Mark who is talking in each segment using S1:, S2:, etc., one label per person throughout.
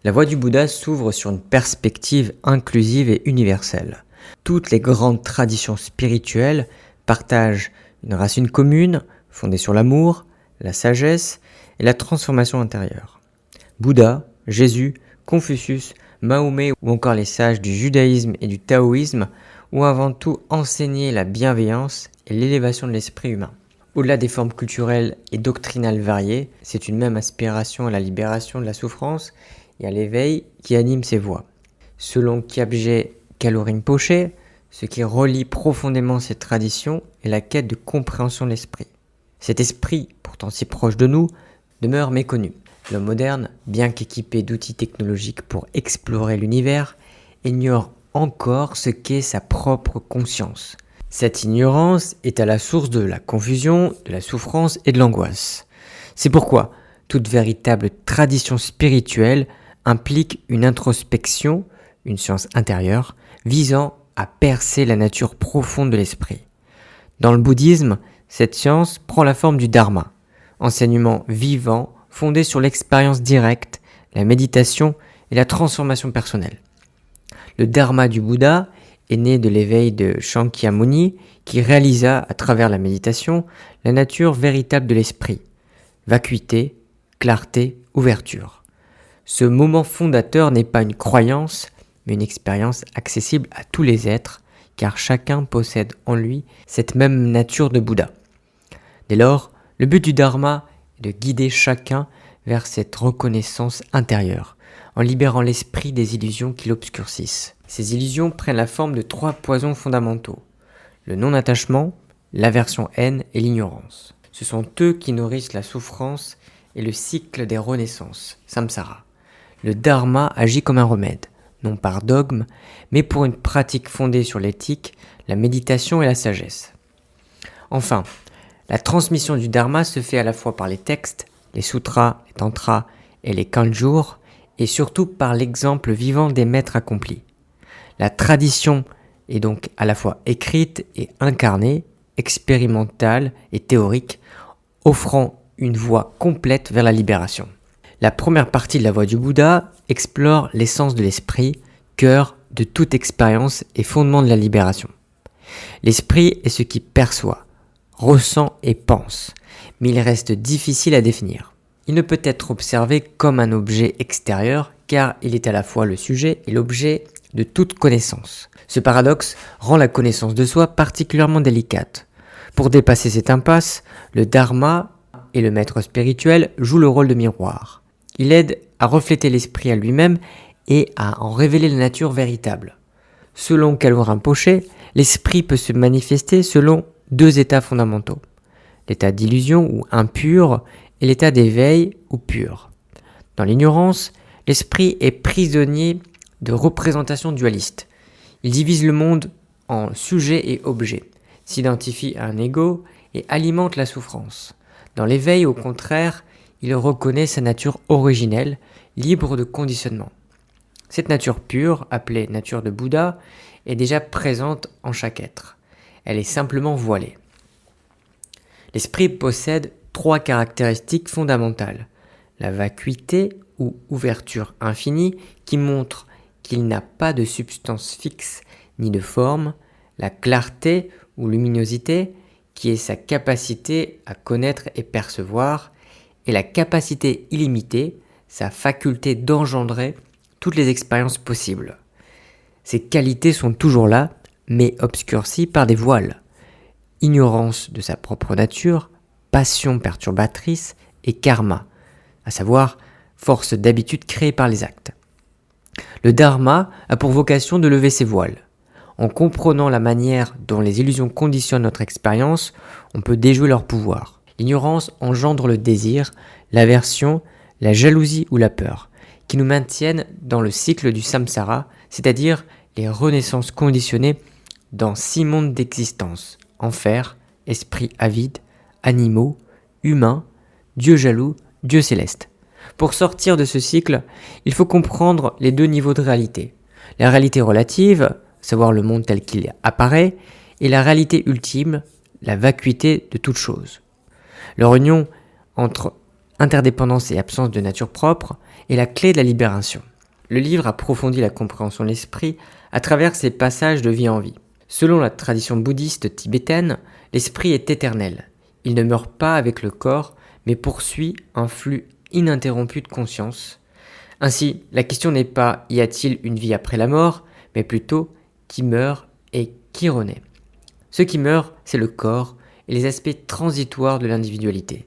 S1: La voie du Bouddha s'ouvre sur une perspective inclusive et universelle. Toutes les grandes traditions spirituelles partagent une racine commune fondée sur l'amour, la sagesse et la transformation intérieure. Bouddha, Jésus, Confucius, Mahomet ou encore les sages du judaïsme et du taoïsme ont avant tout enseigné la bienveillance et l'élévation de l'esprit humain. Au-delà des formes culturelles et doctrinales variées, c'est une même aspiration à la libération de la souffrance et à l'éveil qui anime ces voies. Selon Kyabje Kalo Rinpoche, ce qui relie profondément ces traditions est la quête de compréhension de l'esprit. Cet esprit, pourtant si proche de nous, demeure méconnu. L'homme moderne, bien qu'équipé d'outils technologiques pour explorer l'univers, ignore encore ce qu'est sa propre conscience. Cette ignorance est à la source de la confusion, de la souffrance et de l'angoisse. C'est pourquoi toute véritable tradition spirituelle implique une introspection, une science intérieure, visant à percer la nature profonde de l'esprit. Dans le bouddhisme, cette science prend la forme du dharma, enseignement vivant fondé sur l'expérience directe, la méditation et la transformation personnelle. Le dharma du Bouddha est né de l'éveil de Shakyamuni qui réalisa à travers la méditation la nature véritable de l'esprit, vacuité, clarté, ouverture. Ce moment fondateur n'est pas une croyance, mais une expérience accessible à tous les êtres, car chacun possède en lui cette même nature de Bouddha. Dès lors, le but du dharma est de guider chacun vers cette reconnaissance intérieure, en libérant l'esprit des illusions qui l'obscurcissent. Ces illusions prennent la forme de 3 poisons fondamentaux: le non-attachement, l'aversion-haine et l'ignorance. Ce sont eux qui nourrissent la souffrance et le cycle des renaissances, samsara. Le dharma agit comme un remède, non par dogme, mais pour une pratique fondée sur l'éthique, la méditation et la sagesse. Enfin, la transmission du dharma se fait à la fois par les textes, les sutras, les tantras et les kanjurs, et surtout par l'exemple vivant des maîtres accomplis. La tradition est donc à la fois écrite et incarnée, expérimentale et théorique, offrant une voie complète vers la libération. La première partie de la voie du Bouddha explore l'essence de l'esprit, cœur de toute expérience et fondement de la libération. L'esprit est ce qui perçoit, ressent et pense, mais il reste difficile à définir. Il ne peut être observé comme un objet extérieur car il est à la fois le sujet et l'objet de toute connaissance. Ce paradoxe rend la connaissance de soi particulièrement délicate. Pour dépasser cette impasse, le dharma et le maître spirituel jouent le rôle de miroir. Il aide à refléter l'esprit à lui-même et à en révéler la nature véritable. Selon Kalo Rinpoche, l'esprit peut se manifester selon 2 états fondamentaux: l'état d'illusion ou impur et l'état d'éveil ou pur. Dans l'ignorance, l'esprit est prisonnier de représentations dualistes. Il divise le monde en sujet et objet, s'identifie à un ego et alimente la souffrance. Dans l'éveil, au contraire, il reconnaît sa nature originelle, libre de conditionnement. Cette nature pure, appelée nature de Bouddha, est déjà présente en chaque être. Elle est simplement voilée. L'esprit possède 3 caractéristiques fondamentales. La vacuité ou ouverture infinie qui montre qu'il n'a pas de substance fixe ni de forme. La clarté ou luminosité qui est sa capacité à connaître et percevoir. Et la capacité illimitée, sa faculté d'engendrer toutes les expériences possibles. Ces qualités sont toujours là, mais obscurcies par des voiles. Ignorance de sa propre nature, passion perturbatrice et karma, à savoir force d'habitude créée par les actes. Le dharma a pour vocation de lever ces voiles. En comprenant la manière dont les illusions conditionnent notre expérience, on peut déjouer leur pouvoir. L'ignorance engendre le désir, l'aversion, la jalousie ou la peur, qui nous maintiennent dans le cycle du samsara, c'est-à-dire les renaissances conditionnées dans 6 mondes d'existence: enfer, esprit avide, animaux, humains, dieu jaloux, dieu céleste. Pour sortir de ce cycle, il faut comprendre les 2 niveaux de réalité. La réalité relative, savoir le monde tel qu'il apparaît, et la réalité ultime, la vacuité de toute chose. Leur union entre interdépendance et absence de nature propre est la clé de la libération. le livre approfondit la compréhension de l'esprit à travers ses passages de vie en vie. Selon la tradition bouddhiste tibétaine, l'esprit est éternel. Il ne meurt pas avec le corps, mais poursuit un flux ininterrompu de conscience. Ainsi, la question n'est pas y a-t-il une vie après la mort, mais plutôt qui meurt et qui renaît. Ce qui meurt, c'est le corps et les aspects transitoires de l'individualité.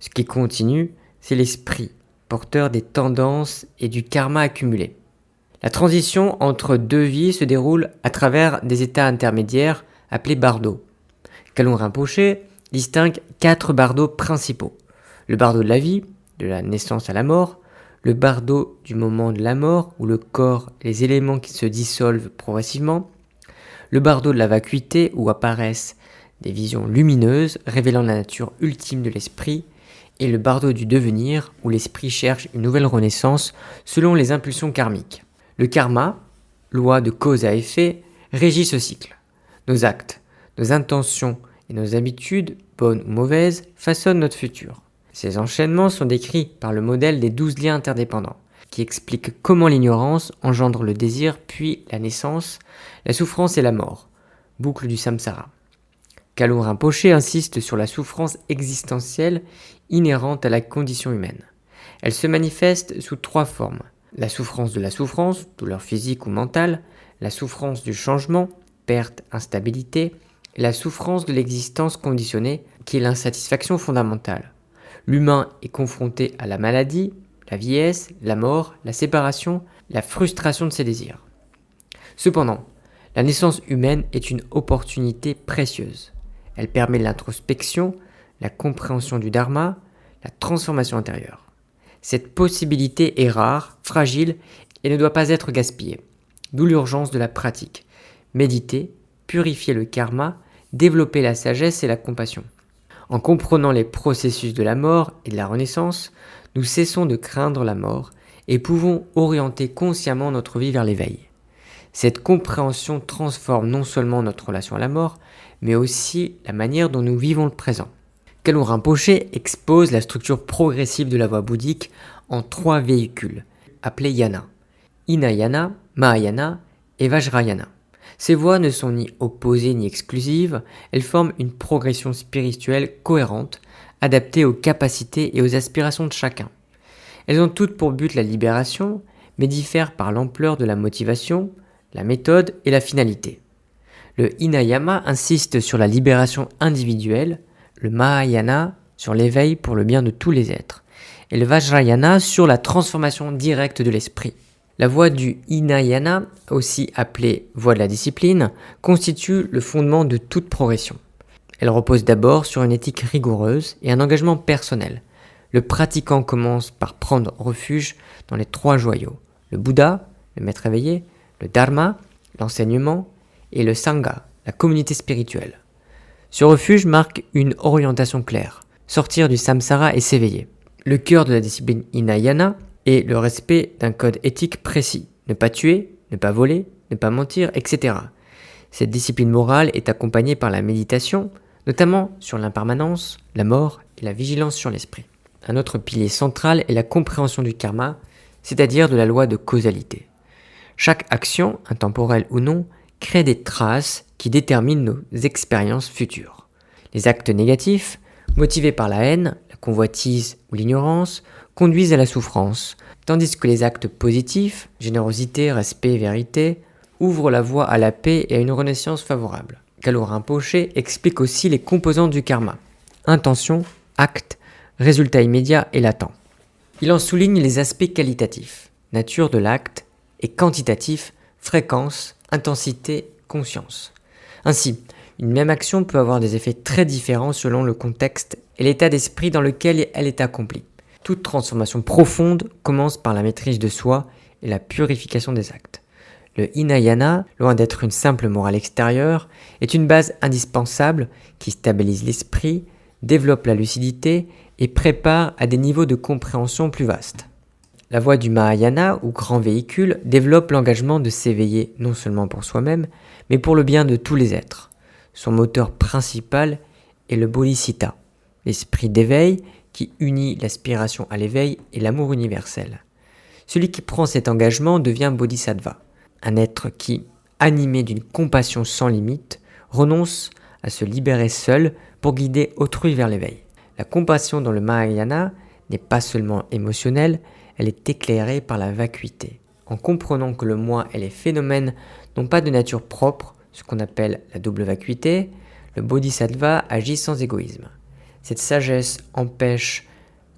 S1: Ce qui continue, c'est l'esprit, porteur des tendances et du karma accumulé. La transition entre deux vies se déroule à travers des états intermédiaires appelés bardos. Kalung Rinpoche distingue 4 bardos principaux. Le bardo de la vie, de la naissance à la mort, le bardo du moment de la mort, où le corps et les éléments qui se dissolvent progressivement, le bardo de la vacuité, où apparaissent des visions lumineuses révélant la nature ultime de l'esprit, et le bardo du devenir, où l'esprit cherche une nouvelle renaissance selon les impulsions karmiques. Le karma, loi de cause à effet, régit ce cycle. Nos actes, nos intentions et nos habitudes, bonnes ou mauvaises, façonnent notre futur. Ces enchaînements sont décrits par le modèle des 12 liens interdépendants, qui explique comment l'ignorance engendre le désir, puis la naissance, la souffrance et la mort, boucle du samsara. Kalung Rinpoche insiste sur la souffrance existentielle inhérente à la condition humaine. Elle se manifeste sous 3 formes. La souffrance de la souffrance, douleur physique ou mentale, la souffrance du changement, perte, instabilité, et la souffrance de l'existence conditionnée, qui est l'insatisfaction fondamentale. L'humain est confronté à la maladie, la vieillesse, la mort, la séparation, la frustration de ses désirs. Cependant, la naissance humaine est une opportunité précieuse. Elle permet l'introspection, la compréhension du dharma, la transformation intérieure. Cette possibilité est rare, fragile et ne doit pas être gaspillée. D'où l'urgence de la pratique. Méditer, purifier le karma, développer la sagesse et la compassion. En comprenant les processus de la mort et de la renaissance, nous cessons de craindre la mort et pouvons orienter consciemment notre vie vers l'éveil. Cette compréhension transforme non seulement notre relation à la mort, mais aussi la manière dont nous vivons le présent. Kalung Rinpoche expose la structure progressive de la voie bouddhique en 3 véhicules, appelés yana. Hinayana, Mahayana et Vajrayana. Ces voies ne sont ni opposées ni exclusives, elles forment une progression spirituelle cohérente, adaptée aux capacités et aux aspirations de chacun. Elles ont toutes pour but la libération, mais diffèrent par l'ampleur de la motivation, la méthode et la finalité. Le Hinayana insiste sur la libération individuelle, le Mahayana sur l'éveil pour le bien de tous les êtres, et le Vajrayana sur la transformation directe de l'esprit. La voie du Hinayana, aussi appelée voie de la discipline, constitue le fondement de toute progression. Elle repose d'abord sur une éthique rigoureuse et un engagement personnel. Le pratiquant commence par prendre refuge dans les 3 joyaux, le Bouddha, le maître éveillé, le Dharma, l'enseignement, et le Sangha, la communauté spirituelle. Ce refuge marque une orientation claire, sortir du samsara et s'éveiller. Le cœur de la discipline Hinayana est le respect d'un code éthique précis, ne pas tuer, ne pas voler, ne pas mentir, etc. Cette discipline morale est accompagnée par la méditation, notamment sur l'impermanence, la mort et la vigilance sur l'esprit. Un autre pilier central est la compréhension du karma, c'est-à-dire de la loi de causalité. Chaque action, intemporelle ou non, crée des traces qui déterminent nos expériences futures. Les actes négatifs, motivés par la haine, la convoitise ou l'ignorance, conduisent à la souffrance, tandis que les actes positifs, générosité, respect, vérité, ouvrent la voie à la paix et à une renaissance favorable. Kalung Rinpoche explique aussi les composantes du karma, intention, acte, résultat immédiat et latent. Il en souligne les aspects qualitatifs, nature de l'acte, et quantitatif, fréquence, intensité, conscience. Ainsi, une même action peut avoir des effets très différents selon le contexte et l'état d'esprit dans lequel elle est accomplie. Toute transformation profonde commence par la maîtrise de soi et la purification des actes. Le Hinayana, loin d'être une simple morale extérieure, est une base indispensable qui stabilise l'esprit, développe la lucidité et prépare à des niveaux de compréhension plus vastes. La voie du Mahayana, ou grand véhicule, développe l'engagement de s'éveiller non seulement pour soi-même, mais pour le bien de tous les êtres. Son moteur principal est le Bodhisattva, l'esprit d'éveil qui unit l'aspiration à l'éveil et l'amour universel. Celui qui prend cet engagement devient bodhisattva, un être qui, animé d'une compassion sans limite, renonce à se libérer seul pour guider autrui vers l'éveil. La compassion dans le Mahayana n'est pas seulement émotionnelle, elle est éclairée par la vacuité. En comprenant que le moi et les phénomènes n'ont pas de nature propre, ce qu'on appelle la double vacuité, le bodhisattva agit sans égoïsme. Cette sagesse empêche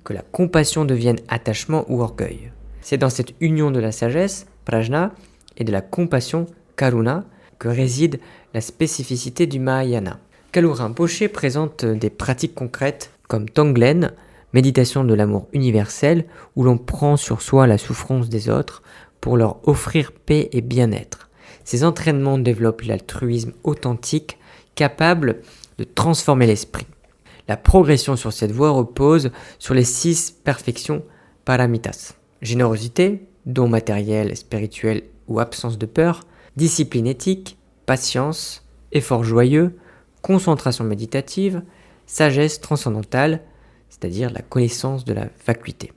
S1: que la compassion devienne attachement ou orgueil. C'est dans cette union de la sagesse, prajna, et de la compassion, karuna, que réside la spécificité du Mahayana. Kalu Rinpoche présente des pratiques concrètes comme Tonglen, méditation de l'amour universel, où l'on prend sur soi la souffrance des autres pour leur offrir paix et bien-être. Ces entraînements développent l'altruisme authentique, capable de transformer l'esprit. La progression sur cette voie repose sur les 6 perfections paramitas. Générosité, don matériel, spirituel ou absence de peur, discipline éthique, patience, effort joyeux, concentration méditative, sagesse transcendantale, c'est-à-dire la connaissance de la vacuité.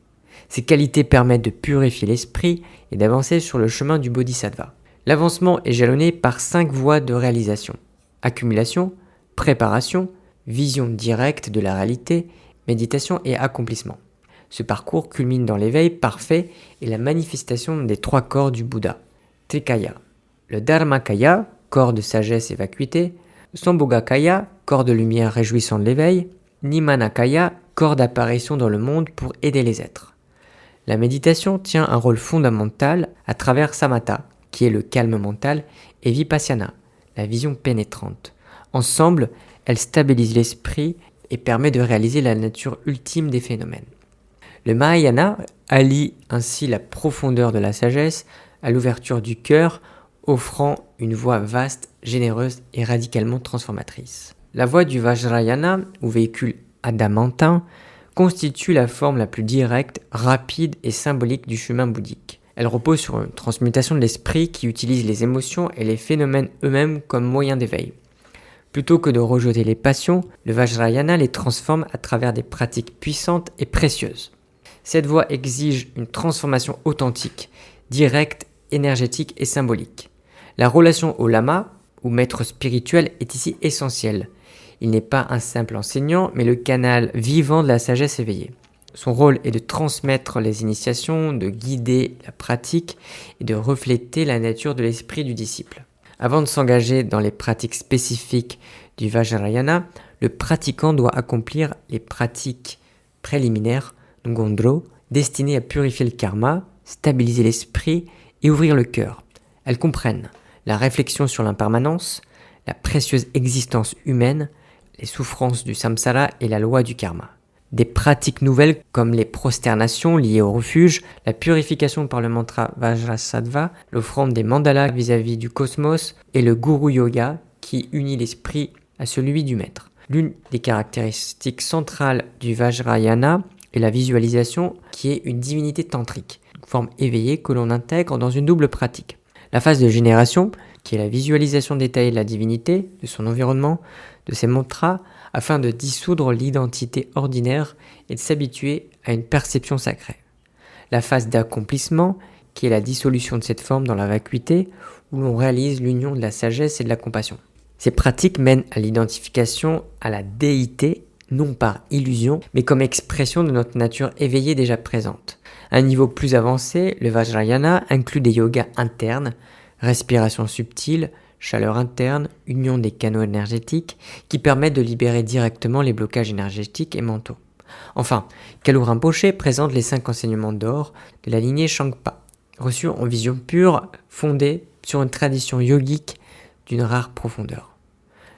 S1: Ces qualités permettent de purifier l'esprit et d'avancer sur le chemin du bodhisattva. L'avancement est jalonné par 5 voies de réalisation: accumulation, préparation, vision directe de la réalité, méditation et accomplissement. Ce parcours culmine dans l'éveil parfait et la manifestation des 3 corps du Bouddha. Trikaya, le Dharmakaya, corps de sagesse et vacuité, Sambhogakaya, corps de lumière réjouissant de l'éveil, Nimanakaya, corps d'apparition dans le monde pour aider les êtres. La méditation tient un rôle fondamental à travers Samatha, qui est le calme mental, et Vipassana, la vision pénétrante. Ensemble, elle stabilise l'esprit et permet de réaliser la nature ultime des phénomènes. Le Mahayana allie ainsi la profondeur de la sagesse à l'ouverture du cœur, offrant une voie vaste, généreuse et radicalement transformatrice. La voie du Vajrayana, ou véhicule adamantin, constitue la forme la plus directe, rapide et symbolique du chemin bouddhique. Elle repose sur une transmutation de l'esprit qui utilise les émotions et les phénomènes eux-mêmes comme moyen d'éveil. Plutôt que de rejeter les passions, le Vajrayana les transforme à travers des pratiques puissantes et précieuses. Cette voie exige une transformation authentique, directe, énergétique et symbolique. La relation au lama, ou maître spirituel, est ici essentielle. Il n'est pas un simple enseignant, mais le canal vivant de la sagesse éveillée. Son rôle est de transmettre les initiations, de guider la pratique et de refléter la nature de l'esprit du disciple. Avant de s'engager dans les pratiques spécifiques du Vajrayana, le pratiquant doit accomplir les pratiques préliminaires, Ngondro, destinées à purifier le karma, stabiliser l'esprit et ouvrir le cœur. Elles comprennent la réflexion sur l'impermanence, la précieuse existence humaine, les souffrances du samsara et la loi du karma. Des pratiques nouvelles comme les prosternations liées au refuge, la purification par le mantra Vajrasattva, l'offrande des mandalas vis-à-vis du cosmos et le Guru Yoga qui unit l'esprit à celui du maître. L'une des caractéristiques centrales du Vajrayana est la visualisation qui est une divinité tantrique, une forme éveillée que l'on intègre dans une double pratique. La phase de génération, qui est la visualisation détaillée de la divinité, de son environnement, de ses mantras, afin de dissoudre l'identité ordinaire et de s'habituer à une perception sacrée. La phase d'accomplissement, qui est la dissolution de cette forme dans la vacuité, où l'on réalise l'union de la sagesse et de la compassion. Ces pratiques mènent à l'identification à la déité, non par illusion, mais comme expression de notre nature éveillée déjà présente. À un niveau plus avancé, le Vajrayana inclut des yogas internes, respiration subtile, chaleur interne, union des canaux énergétiques qui permettent de libérer directement les blocages énergétiques et mentaux. Enfin, Kalu Rinpoche présente les 5 enseignements d'or de la lignée Shangpa, reçus en vision pure, fondée sur une tradition yogique d'une rare profondeur.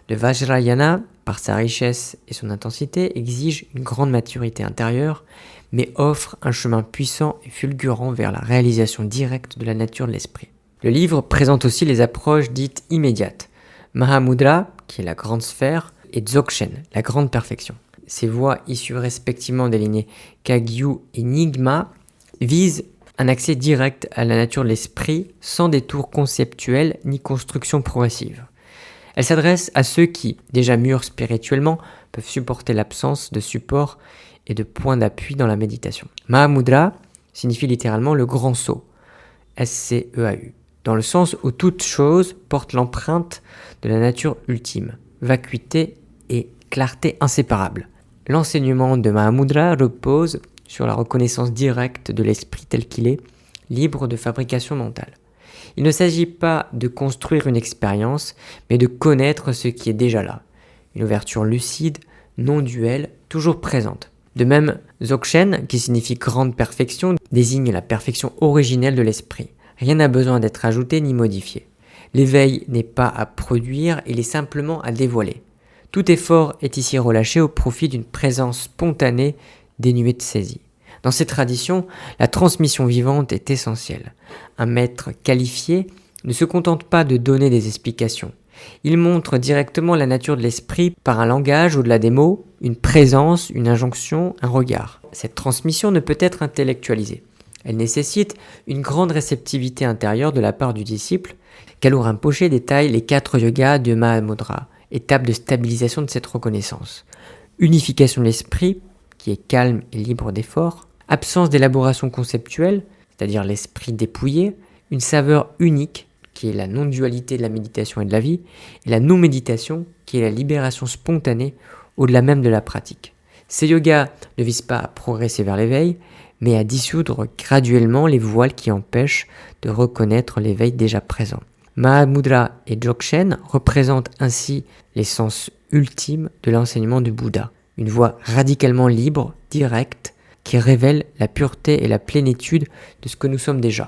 S1: Le Vajrayana, par sa richesse et son intensité, exige une grande maturité intérieure, mais offre un chemin puissant et fulgurant vers la réalisation directe de la nature de l'esprit. Le livre présente aussi les approches dites immédiates, Mahamudra, qui est la grande sphère, et Dzogchen, la grande perfection. Ces voies issues respectivement des lignées Kagyu et Nyingma visent un accès direct à la nature de l'esprit sans détour conceptuel ni construction progressive. Elles s'adressent à ceux qui, déjà mûrs spirituellement, peuvent supporter l'absence de support et de points d'appui dans la méditation. Mahamudra signifie littéralement le grand sceau, S-C-E-A-U, dans le sens où toute chose porte l'empreinte de la nature ultime, vacuité et clarté inséparables. L'enseignement de Mahamudra repose sur la reconnaissance directe de l'esprit tel qu'il est, libre de fabrication mentale. Il ne s'agit pas de construire une expérience, mais de connaître ce qui est déjà là. Une ouverture lucide, non duelle, toujours présente. De même, Dzogchen, qui signifie grande perfection, désigne la perfection originelle de l'esprit. Rien n'a besoin d'être ajouté ni modifié. L'éveil n'est pas à produire, il est simplement à dévoiler. Tout effort est ici relâché au profit d'une présence spontanée, dénuée de saisie. Dans ces traditions, la transmission vivante est essentielle. Un maître qualifié ne se contente pas de donner des explications. Il montre directement la nature de l'esprit par un langage au-delà des mots, une présence, une injonction, un regard. Cette transmission ne peut être intellectualisée. Elle nécessite une grande réceptivité intérieure de la part du disciple. Kalur Rinpoche détaille les 4 yogas de Mahamudra, étape de stabilisation de cette reconnaissance. Unification de l'esprit, qui est calme et libre d'effort. Absence d'élaboration conceptuelle, c'est-à-dire l'esprit dépouillé. Une saveur unique, qui est la non-dualité de la méditation et de la vie. Et la non-méditation, qui est la libération spontanée au-delà même de la pratique. Ces yogas ne visent pas à progresser vers l'éveil, mais à dissoudre graduellement les voiles qui empêchent de reconnaître l'éveil déjà présent. Mahamudra et Dzogchen représentent ainsi l'essence ultime de l'enseignement du Bouddha, une voie radicalement libre, directe, qui révèle la pureté et la plénitude de ce que nous sommes déjà.